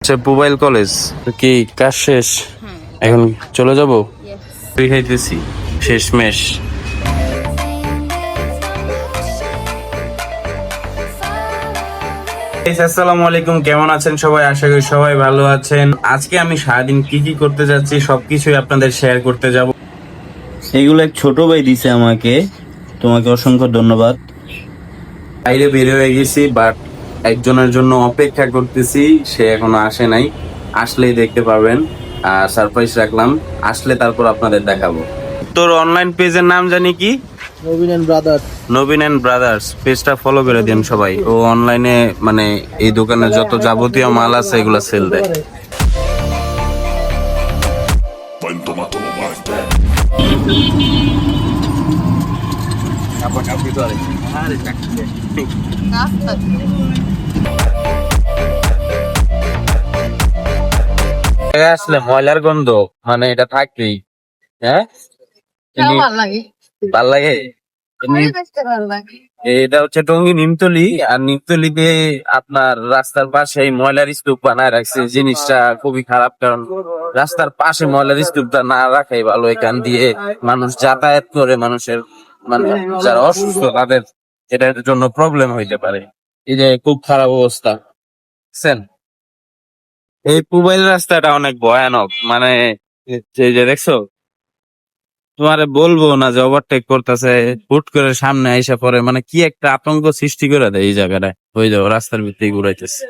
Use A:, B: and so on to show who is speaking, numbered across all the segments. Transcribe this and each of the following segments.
A: আচ্ছা, mobile college কি কাজ শেষ? এখন চলে যাব। তুই খাইতেছি শেষমেশ। আসসালামু আলাইকুম, কেমন আছেন সবাই? আশা করি সবাই ভালো আছেন। আজকে আমি সারাদিন কি কি করতে যাচ্ছি সবকিছুই আপনাদের শেয়ার করতে যাব।
B: এগুলো এক ছোট ভাই দিছে আমাকে, তোমাকে অসংখ্য ধন্যবাদ।
A: বাইরে বের হয়ে গেছি, বাট একজনের জন্য অপেক্ষা করতেছি, সে এখনো আসে নাই। আসলেই দেখতে পাবেন। সারপ্রাইজ রাখলাম, আসলে তারপর আপনাদের দেখাবো। তোর অনলাইন পেজের নাম জানি কি?
C: Nabin and brothers.
A: Nabin and brothers পেজটা ফলো করে দিন সবাই। ও অনলাইনে মানে এই দোকানে যত যাবতীয় মাল আছে এগুলো সেল দেয়। আসলে ময়লার গন্ধ মানে এটা থাকবেই। হ্যাঁ, ভাল লাগে। এটা হচ্ছে টঙ্গী নিমতলি, আর নিমতলিতে আপনার রাস্তার পাশে এই ময়লার স্তূপ বানায় রাখছে। জিনিসটা খুবই খারাপ, কারণ রাস্তার পাশে ময়লার স্তূপটা না রাখাই ভালো। এখান দিয়ে মানুষ যাতায়াত করে, মানুষের মানে যারা অসুস্থ তাদের এটার জন্য প্রবলেম হইতে পারে। এই যে খুব খারাপ অবস্থা বুঝছেন। এই মোবাইল রাস্তাটা অনেক ভয়ানক, মানে এই যে দেখছো, তোমারে বলবো না যে ওভারটেক করতেছে, হুট করে সামনে আইসা পরে, মানে কি একটা আতঙ্ক সৃষ্টি করে দেয় এই জায়গাটায়। ওই যাও রাস্তার ভিতরে ঘুরাইতেছে।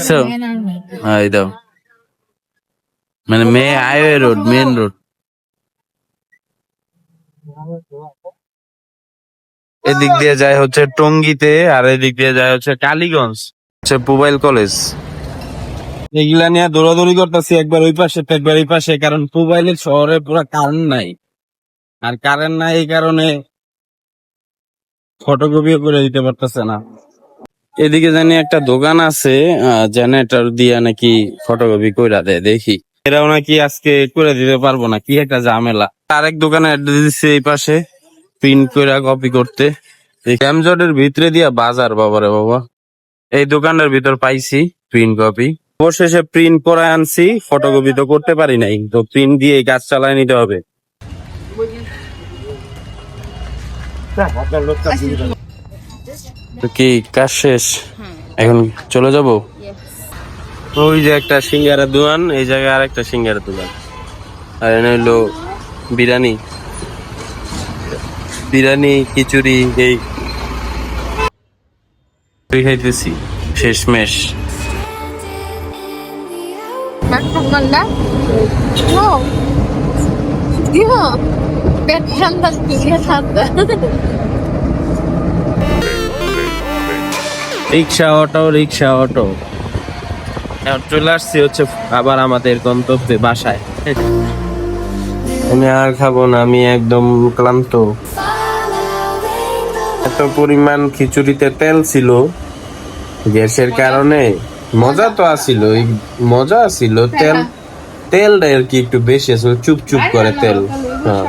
A: So, এই দাও মানে হাইওয়ে রোড, মেন রোড। এদিক দিয়ে যায় হচ্ছে টঙ্গীতে, আর এদিক দিয়ে যায় হচ্ছে কালীগঞ্জ। হচ্ছে মোবাইল কলেজ। এগুলা নিয়ে দৌড়াদৌড়ি করতেছি, একবার ওই পাশে তো একবার এই পাশে, কারণ মোবাইলের শহরে পুরো কারেন্ট নাই। আর কারেন্ট নাই এই কারণে ফটোকপিও করে দিতে পারতেছে না। এদিকে জানি একটা দোকান আছে, জেনারেটর দিয়ে নাকি ফটোকপি কইরা দেয়, দেখি এরাও নাকি আজকে করে দিতে পারবো না, কি একটা ঝামেলা। আরেক দোকানে অ্যাড্রেস দিচ্ছে এই পাশে, প্রিন্ট কইরা কপি করতে। জ্যামজটের ভিতরে দিয়া বাজার, বাবারে বাবা। এই দোকানের ভিতর পাইছি প্রিন্ট কপি, অবশেষে প্রিন্ট করে আনছি। ফটোকপি তো করতে পারি নাই, তো প্রিন্ট দিয়ে কাজ চালায় নিতে হবে। তো কি কাজ শেষ? এখন চলে যাব। ওই যে একটা সিঙ্গারা দোকান, এই জায়গায় আর একটা সিঙ্গারা দোকান, আর এনে হইলো বিরিয়ানি, বিরিয়ানি খিচুড়ি। এই খাইতেছি শেষমেশ। Rickshaw auto, rickshaw auto. এখন চলে আসছি হচ্ছে আবার আমাদের গন্তব্যে, বাসায়। আমি আর খাবো না, আমি একদম ক্লান্ত। এত পরিমাণ খিচুড়িতে তেল ছিল, গ্যাসের কারণে। মজা তো আসিল, মজা আসিল, তেলটা আর কি একটু বেশি আছে, চুপ চুপ করে তেল। হ্যাঁ,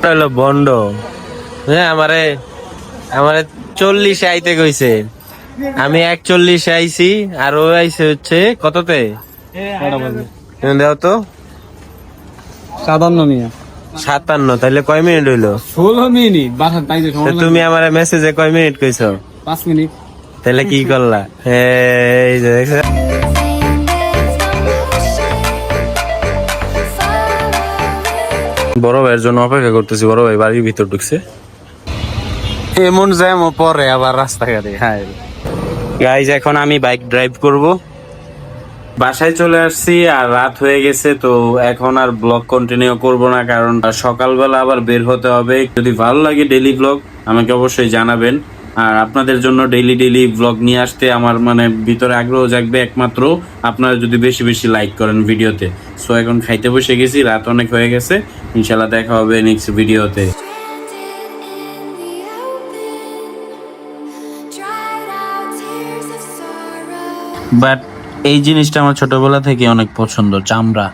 A: হলো বন্ড। হ্যাঁ, আমারে 40 আইতে কইছে, আমি 41 আইছি, আর ও আইছে হচ্ছে কততে দেও তো 57। তাহলে কয় মিনিট হইলো?
C: 16 মিনিট বাসার তাইতে সময়
A: তুমি আমার মেসেজে কয় মিনিট কইছো?
C: 5 মিনিট।
A: তাহলে কি করলা? এই যে দেখছো? বড় ভাইয়ের জন্য অপেক্ষা করতেছি, বড় ভাই বাড়ির ভিতর ঢুকছে। এমন জ্যাম পরে আবার রাস্তাঘাটে। হ্যাঁ গাইজ, এখন আমি বাইক ড্রাইভ করব। বাসায় চলে আসছি আর রাত হয়ে গেছে, তো এখন আর ব্লগ কন্টিনিউ করব না, কারণ সকালবেলা আবার বের হতে হবে। যদি ভালো লাগে ডেইলি ব্লগ আমাকে অবশ্যই জানাবেন। আর আপনাদের জন্য ডেইলি ব্লগ নিয়ে আসতে আমার মানে ভিতরে আগ্রহ জাগবে একমাত্র আপনারা যদি বেশি বেশি লাইক করেন ভিডিওতে। সো এখন খাইতে বসে গেছি, রাত অনেক হয়ে গেছে। ইনশাল্লাহ দেখা হবে নেক্সট ভিডিওতে। বাট এই জিনিসটা আমার ছোটবেলা থেকে অনেক পছন্দ, চামড়া।